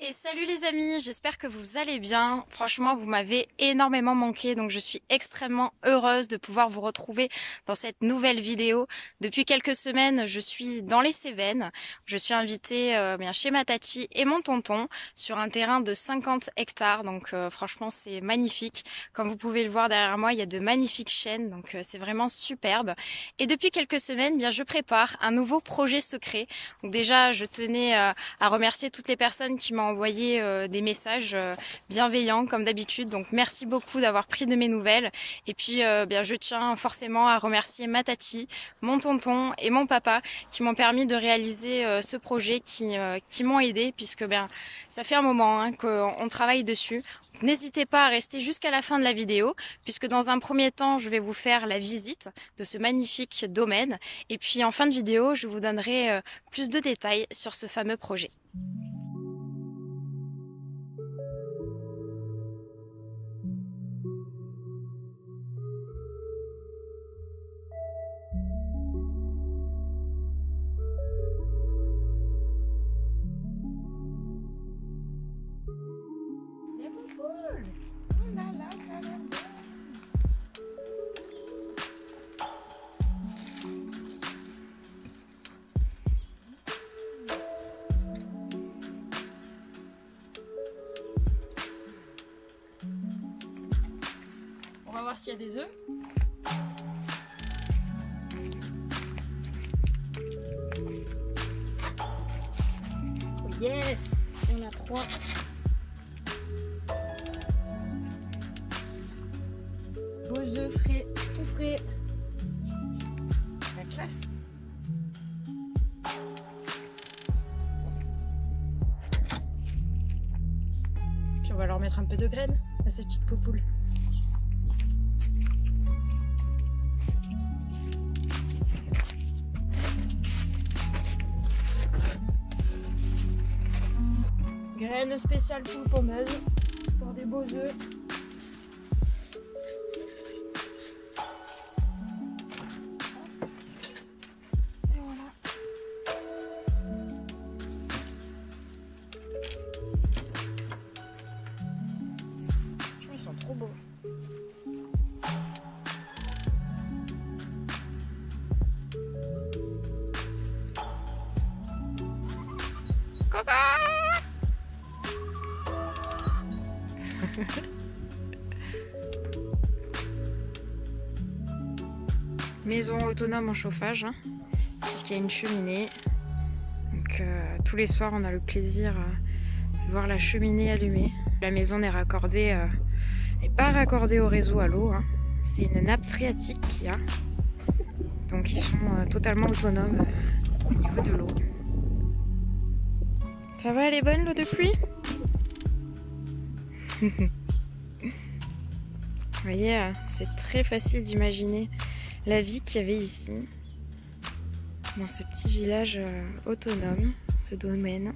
Et salut les amis, j'espère que vous allez bien. Franchement, vous m'avez énormément manqué, donc je suis extrêmement heureuse de pouvoir vous retrouver dans cette nouvelle vidéo. Depuis quelques semaines, je suis dans les Cévennes. Je suis invitée bien chez ma tati et mon tonton sur un terrain de 50 hectares. Donc franchement, c'est magnifique. Comme vous pouvez le voir derrière moi, il y a de magnifiques chênes, donc c'est vraiment superbe. Et depuis quelques semaines, bien je prépare un nouveau projet secret. Donc déjà, je tenais à remercier toutes les personnes qui m'ont envoyé des messages bienveillants comme d'habitude. Donc merci beaucoup d'avoir pris de mes nouvelles. Et puis bien je tiens forcément à remercier ma tati, mon tonton et mon papa qui m'ont permis de réaliser ce projet, qui m'ont aidé puisque bien ça fait un moment qu'on travaille dessus. N'hésitez pas à rester jusqu'à la fin de la vidéo, puisque dans un premier temps, je vais vous faire la visite de ce magnifique domaine. Et puis en fin de vidéo, je vous donnerai plus de détails sur ce fameux projet. On va voir s'il y a des œufs. Oh yes, on a 3. Beaux œufs frais, tout frais. La classe. Puis on va leur mettre un peu de graines à ces petites popoules. Graines spéciales poule pommeuse pour des beaux œufs. Et voilà. Je trouve ils sont trop beaux. Copain! Maison autonome en chauffage, puisqu'il y a une cheminée. Donc tous les soirs on a le plaisir de voir la cheminée allumée. La maison n'est raccordée, n'est pas raccordée au réseau à l'eau. C'est une nappe phréatique qu'il y a. Donc ils sont totalement autonomes au niveau de l'eau. Ça va, elle est bonne l'eau de pluie? Vous voyez, c'est très facile d'imaginer la vie qu'il y avait ici, dans ce petit village autonome, ce domaine.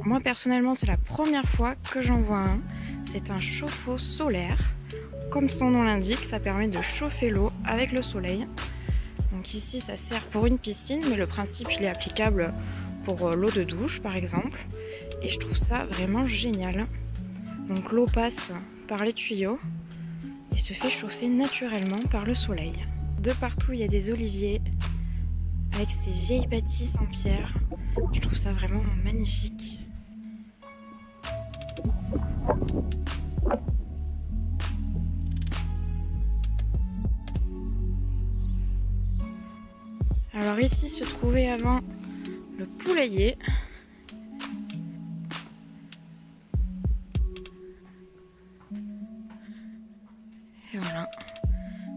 Moi personnellement, c'est la première fois que j'en vois un. C'est un chauffe-eau solaire. Comme son nom l'indique, ça permet de chauffer l'eau avec le soleil. Donc ici, ça sert pour une piscine, mais le principe, il est applicable pour l'eau de douche, par exemple. Et je trouve ça vraiment génial. Donc l'eau passe par les tuyaux et se fait chauffer naturellement par le soleil. De partout, il y a des oliviers avec ces vieilles bâtisses en pierre. Je trouve ça vraiment magnifique. Alors ici se trouvait avant le poulailler. Et voilà,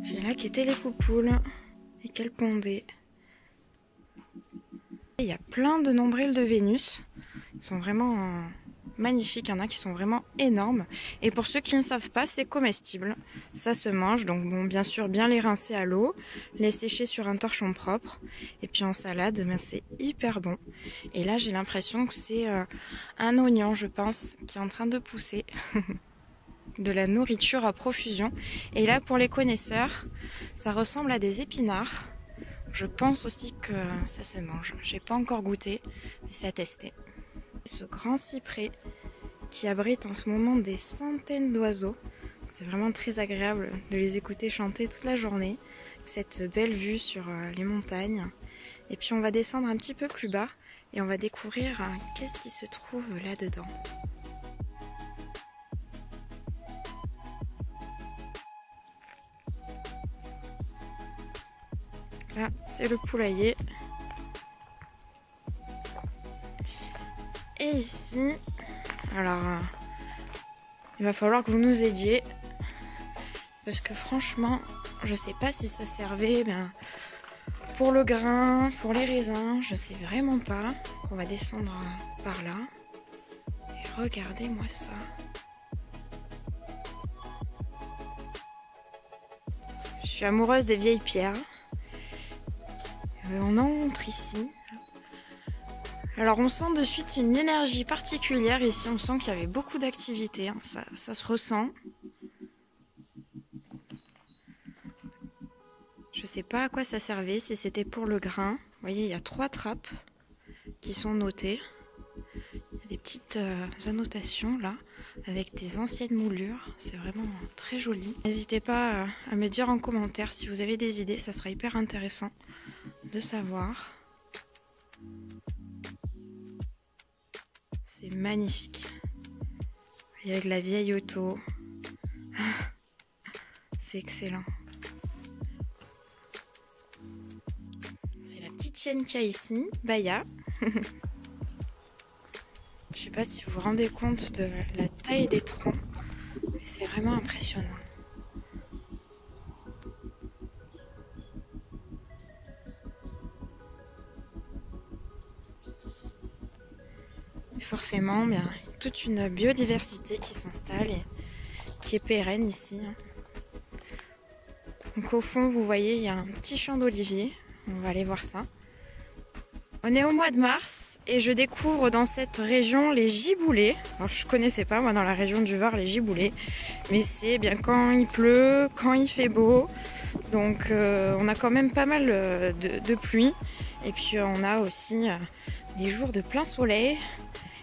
c'est là qu'étaient les poupoules et qu'elles pondaient. Il y a plein de nombrils de Vénus. Ils sont vraiment magnifiques, il y en a qui sont vraiment énormes. Et pour ceux qui ne savent pas, c'est comestible. Ça se mange, donc bon, bien sûr, bien les rincer à l'eau, les sécher sur un torchon propre. Et puis en salade, ben, c'est hyper bon. Et là, j'ai l'impression que c'est un oignon, je pense, qui est en train de pousser. De la nourriture à profusion. Et là, pour les connaisseurs, ça ressemble à des épinards. Je pense aussi que ça se mange. J'ai pas encore goûté, mais c'est à tester. Ce grand cyprès qui abrite en ce moment des centaines d'oiseaux. C'est vraiment très agréable de les écouter chanter toute la journée. Cette belle vue sur les montagnes. Et puis on va descendre un petit peu plus bas et on va découvrir qu'est-ce qui se trouve là-dedans. Là, c'est le poulailler. Et ici, alors, il va falloir que vous nous aidiez. Parce que franchement, je sais pas si ça servait pour le grain, pour les raisins. Je sais vraiment pas. On va descendre par là. Et regardez-moi ça. Je suis amoureuse des vieilles pierres. On entre ici. Alors on sent de suite une énergie particulière ici. On sent qu'il y avait beaucoup d'activité. Hein. Ça se ressent. Je sais pas à quoi ça servait, si c'était pour le grain. Vous voyez, il y a 3 trappes qui sont notées. Il y a des petites annotations là, avec des anciennes moulures. C'est vraiment très joli. N'hésitez pas à me dire en commentaire si vous avez des idées, ça sera hyper intéressant de savoir. C'est magnifique. Et avec la vieille auto. C'est excellent. Chaîne qu'il y a ici, Baya. Je sais pas si vous vous rendez compte de la taille des troncs, mais c'est vraiment impressionnant. Et forcément, toute une biodiversité qui s'installe et qui est pérenne ici. Donc au fond, vous voyez, il y a un petit champ d'olivier. On va aller voir ça. On est au mois de mars et je découvre dans cette région les giboulées. Alors je connaissais pas moi dans la région du Var les giboulées, mais c'est bien quand il pleut, quand il fait beau. Donc on a quand même pas mal de pluie et puis on a aussi des jours de plein soleil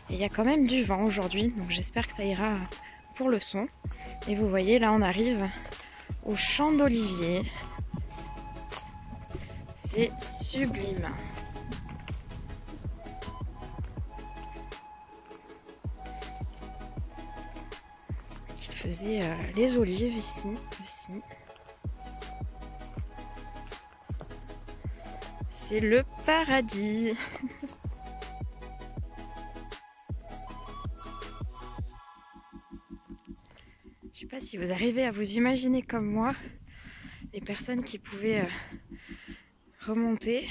et il y a quand même du vent aujourd'hui. Donc j'espère que ça ira pour le son. Et vous voyez là on arrive au champ d'olivier. C'est sublime. Qui faisait les olives ici. C'est le paradis. Je sais pas si vous arrivez à vous imaginer comme moi les personnes qui pouvaient remonter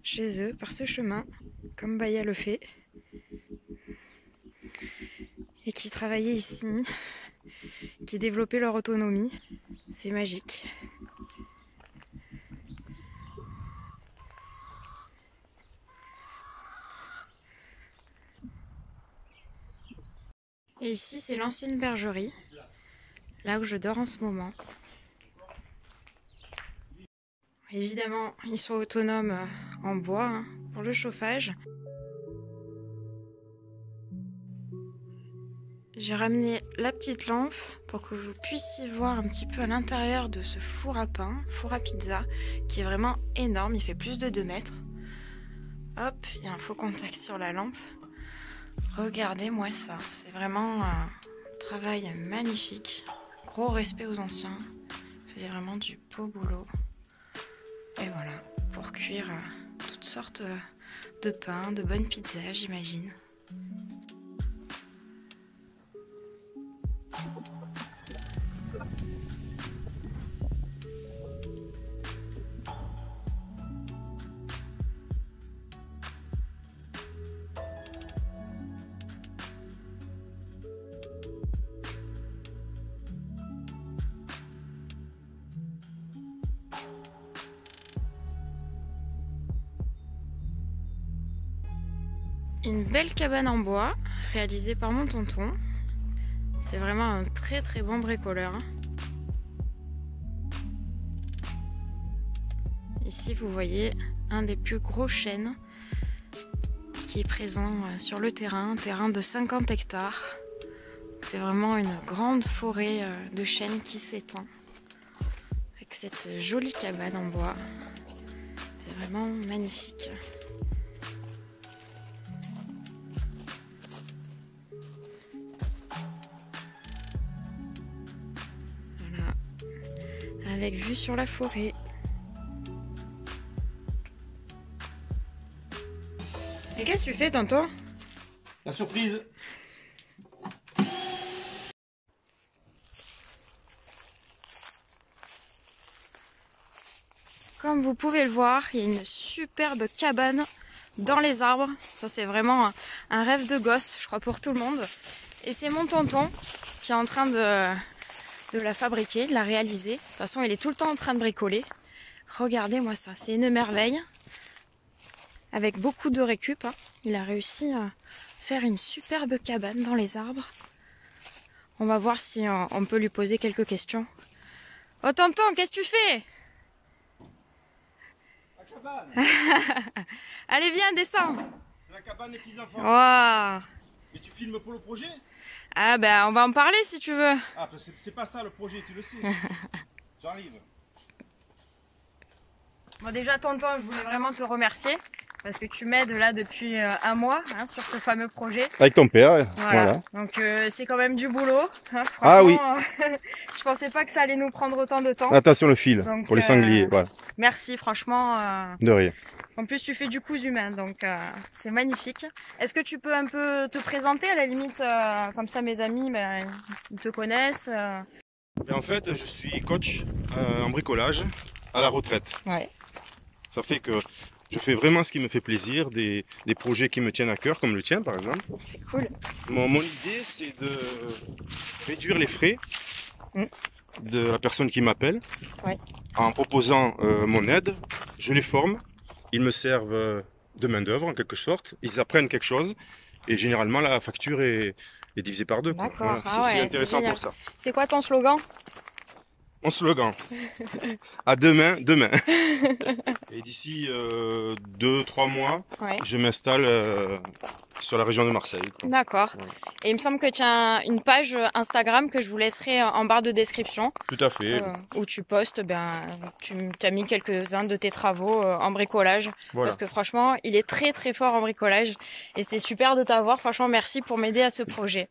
chez eux par ce chemin, comme Baya le fait, et qui travaillaient ici, qui développaient leur autonomie. C'est magique. Et ici, c'est l'ancienne bergerie, là où je dors en ce moment. Évidemment, ils sont autonomes en bois pour le chauffage. J'ai ramené la petite lampe pour que vous puissiez voir un petit peu à l'intérieur de ce four à pain, four à pizza, qui est vraiment énorme, il fait plus de 2 mètres. Hop, il y a un faux contact sur la lampe. Regardez-moi ça, c'est vraiment un travail magnifique. Gros respect aux anciens, ils faisaient vraiment du beau boulot. Et voilà, pour cuire toutes sortes de pains, de bonnes pizzas, j'imagine. Une belle cabane en bois réalisée par mon tonton. C'est vraiment un très très bon bricoleur. Ici, vous voyez un des plus gros chênes qui est présent sur le terrain, un terrain de 50 hectares. C'est vraiment une grande forêt de chênes qui s'étend avec cette jolie cabane en bois. C'est vraiment magnifique. Voilà, avec vue sur la forêt. Et qu'est-ce que tu fais, tonton? La surprise. Comme vous pouvez le voir, il y a une superbe cabane dans les arbres. Ça, c'est vraiment un rêve de gosse, je crois, pour tout le monde. Et c'est mon tonton qui est en train de la fabriquer, de la réaliser. De toute façon, il est tout le temps en train de bricoler. Regardez-moi ça, c'est une merveille. Avec beaucoup de récup, hein. Il a réussi à faire une superbe cabane dans les arbres. On va voir si on peut lui poser quelques questions. Oh tonton, qu'est-ce que tu fais? Allez, viens, descends. C'est la cabane des petits enfants. Wow. Mais tu filmes pour le projet? Ah ben, on va en parler si tu veux. Ah, c'est pas ça le projet, tu le sais. J'arrive. Bon, déjà, tonton, je voulais vraiment te remercier parce que tu m'aides là depuis un mois hein, sur ce fameux projet. Avec ton père, voilà. Donc c'est quand même du boulot. Hein, ah oui. Je pensais pas que ça allait nous prendre autant de temps. Attention le fil, donc, pour les sangliers, voilà. Merci, franchement. De rien. En plus, tu fais du cousu humain, donc c'est magnifique. Est-ce que tu peux un peu te présenter à la limite, comme ça mes amis, ils te connaissent Et en fait, je suis coach en bricolage à la retraite. Ouais. Ça fait que je fais vraiment ce qui me fait plaisir, des projets qui me tiennent à cœur, comme le tien par exemple. C'est cool. Mon idée, c'est de réduire les frais de la personne qui m'appelle en proposant mon aide. Je les forme, ils me servent de main d'œuvre en quelque sorte, ils apprennent quelque chose et généralement la facture est divisée par deux. D'accord, voilà, c'est intéressant pour ça. C'est quoi ton slogan? Mon slogan, à demain, demain. Et d'ici 2-3 mois, je m'installe sur la région de Marseille. D'accord. Voilà. Et il me semble que tu as une page Instagram que je vous laisserai en barre de description. Tout à fait. Où tu postes, tu as mis quelques-uns de tes travaux en bricolage. Voilà. Parce que franchement, il est très très fort en bricolage. Et c'est super de t'avoir. Franchement, merci pour m'aider à ce projet.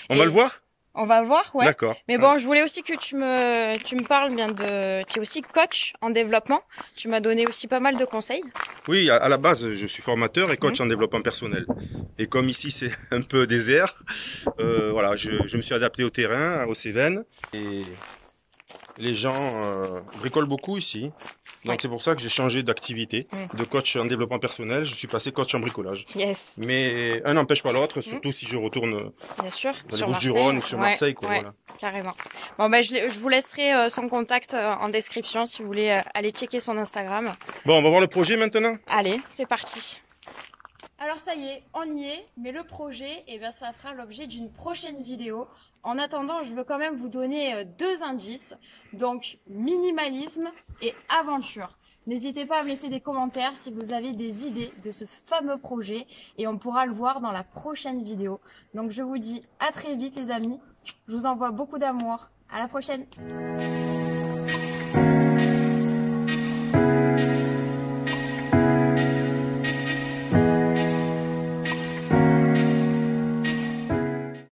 On va le voir ? On va le voir, ouais. D'accord. Mais bon, je voulais aussi que tu me parles bien de... Tu es aussi coach en développement. Tu m'as donné aussi pas mal de conseils. Oui, à la base, je suis formateur et coach en développement personnel. Et comme ici, c'est un peu désert, voilà, je me suis adapté au terrain, aux Cévennes. Et les gens bricolent beaucoup ici. Donc c'est pour ça que j'ai changé d'activité. De coach en développement personnel, je suis passé coach en bricolage. Yes. Mais un n'empêche pas l'autre, surtout si je retourne bien sûr, dans les Bouches-du-Rhône ou sur Marseille. Quoi, voilà. Carrément. Bon, je vous laisserai son contact en description si vous voulez aller checker son Instagram. Bon, on va voir le projet maintenant. Allez, c'est parti. Alors ça y est, on y est, mais le projet, ça fera l'objet d'une prochaine vidéo. En attendant, je veux quand même vous donner 2 indices. Donc, minimalisme et aventure. N'hésitez pas à me laisser des commentaires si vous avez des idées de ce fameux projet et on pourra le voir dans la prochaine vidéo. Donc, je vous dis à très vite les amis. Je vous envoie beaucoup d'amour. À la prochaine.